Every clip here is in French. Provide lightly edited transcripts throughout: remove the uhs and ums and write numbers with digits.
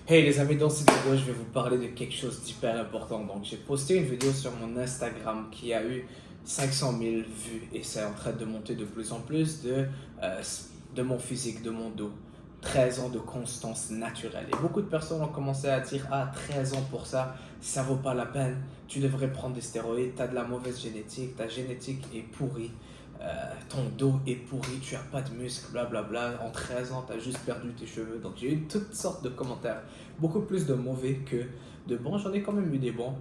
Hey les amis, dans cette vidéo, je vais vous parler de quelque chose d'hyper important. Donc, j'ai posté une vidéo sur mon Instagram qui a eu 500 000 vues et c'est en train de monter de plus en plus de mon physique, de mon dos. 13 ans de constance naturelle. Et beaucoup de personnes ont commencé à dire, ah, 13 ans pour ça vaut pas la peine. Tu devrais prendre des stéroïdes, tu as de la mauvaise génétique, ta génétique est pourrie. Ton dos est pourri, tu n'as pas de muscles, blablabla. En 13 ans, tu as juste perdu tes cheveux. Donc j'ai eu toutes sortes de commentaires, beaucoup plus de mauvais que de bons. J'en ai quand même eu des bons,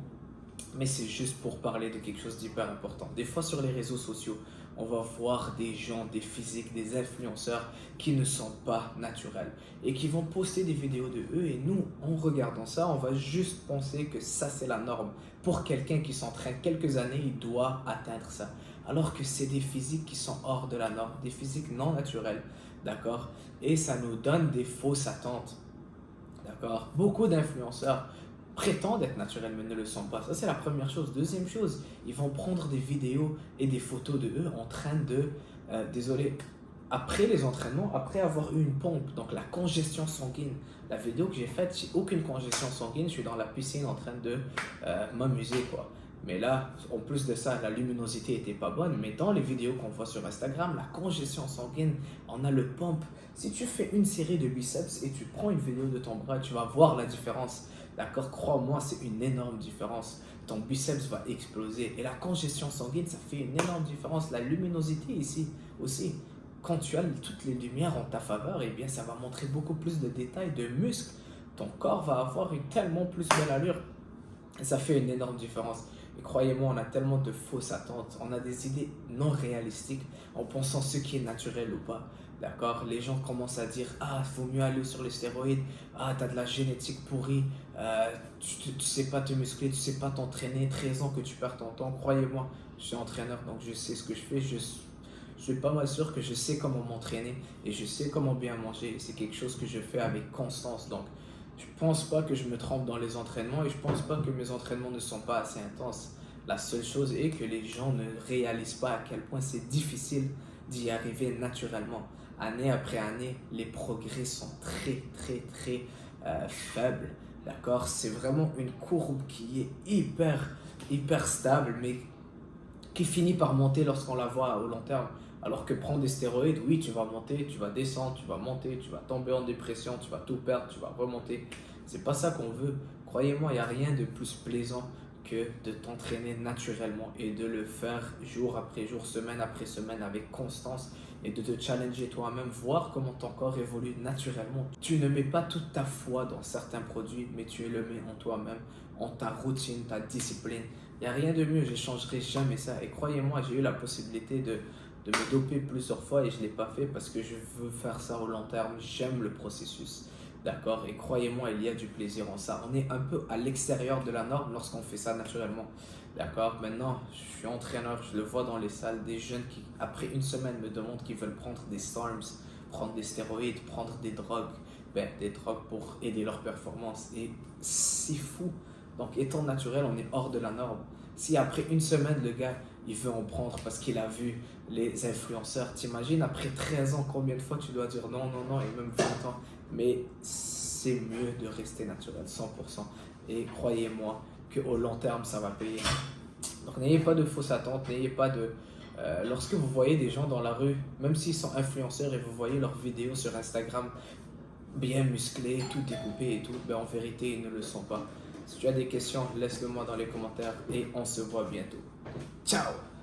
mais c'est juste pour parler de quelque chose d'hyper important. Des fois sur les réseaux sociaux, on va voir des gens, des physiques, des influenceurs qui ne sont pas naturels et qui vont poster des vidéos de eux et nous, en regardant ça, on va juste penser que ça c'est la norme. Pour quelqu'un qui s'entraîne quelques années, il doit atteindre ça. Alors que c'est des physiques qui sont hors de la norme, des physiques non naturelles, d'accord? Et ça nous donne des fausses attentes, d'accord? Beaucoup d'influenceurs prétendent être naturels mais ne le sont pas. Ça, c'est la première chose. Deuxième chose, ils vont prendre des vidéos et des photos de eux en train de, désolé, après les entraînements, après avoir eu une pompe, donc la congestion sanguine. La vidéo que j'ai faite, j'ai aucune congestion sanguine, je suis dans la piscine en train de m'amuser, quoi. Mais là, en plus de ça, la luminosité était pas bonne. Mais dans les vidéos qu'on voit sur Instagram, la congestion sanguine, on a le pompe. Si tu fais une série de biceps et tu prends une vidéo de ton bras, tu vas voir la différence. D'accord? Crois-moi, c'est une énorme différence. Ton biceps va exploser. Et la congestion sanguine, ça fait une énorme différence. La luminosité ici aussi. Quand tu as toutes les lumières en ta faveur, eh bien, ça va montrer beaucoup plus de détails, de muscles. Ton corps va avoir une tellement plus belle allure. Et ça fait une énorme différence. Et croyez-moi, on a tellement de fausses attentes. On a des idées non réalistiques en pensant ce qui est naturel ou pas. D'accord? Les gens commencent à dire, ah, il vaut mieux aller sur les stéroïdes. Ah, tu as de la génétique pourrie. Tu ne sais pas te muscler, tu ne sais pas t'entraîner. 13 ans que tu perds ton temps. Croyez-moi, je suis entraîneur, donc je sais ce que je fais. Je suis pas mal sûr que je sais comment m'entraîner et je sais comment bien manger. C'est quelque chose que je fais avec constance. Donc, je pense pas que je me trompe dans les entraînements et je pense pas que mes entraînements ne sont pas assez intenses. La seule chose est que les gens ne réalisent pas à quel point c'est difficile d'y arriver naturellement. Année après année, les progrès sont très faibles. D'accord? C'est vraiment une courbe qui est hyper stable, mais qui finit par monter lorsqu'on la voit au long terme. Alors que prendre des stéroïdes, oui, tu vas monter, tu vas descendre, tu vas monter, tu vas tomber en dépression, tu vas tout perdre, tu vas remonter. C'est pas ça qu'on veut. Croyez-moi, il n'y a rien de plus plaisant que de t'entraîner naturellement et de le faire jour après jour, semaine après semaine avec constance et de te challenger toi-même, voir comment ton corps évolue naturellement. Tu ne mets pas toute ta foi dans certains produits, mais tu le mets en toi-même, en ta routine, ta discipline. Il n'y a rien de mieux, je ne changerai jamais ça. Et croyez-moi, j'ai eu la possibilité de me doper plusieurs fois et je ne l'ai pas fait parce que je veux faire ça au long terme. J'aime le processus. D'accord? Et croyez-moi, il y a du plaisir en ça. On est un peu à l'extérieur de la norme lorsqu'on fait ça naturellement. D'accord? Maintenant, je suis entraîneur, je le vois dans les salles, des jeunes qui, après une semaine, me demandent qu'ils veulent prendre des SARMs, prendre des stéroïdes, prendre des drogues. Ben, des drogues pour aider leur performance. Et c'est fou. Donc, étant naturel, on est hors de la norme. Si après une semaine, le gars, il veut en prendre parce qu'il a vu les influenceurs, t'imagines, après 13 ans, combien de fois tu dois dire non, non, non, et même 20 ans. Mais c'est mieux de rester naturel, 100%. Et croyez-moi qu'au long terme, ça va payer. Donc, n'ayez pas de fausses attentes, n'ayez pas de... lorsque vous voyez des gens dans la rue, même s'ils sont influenceurs et vous voyez leurs vidéos sur Instagram, bien musclés, tout découpé et tout, ben en vérité, ils ne le sont pas. Si tu as des questions, laisse-le moi dans les commentaires et on se voit bientôt. Ciao!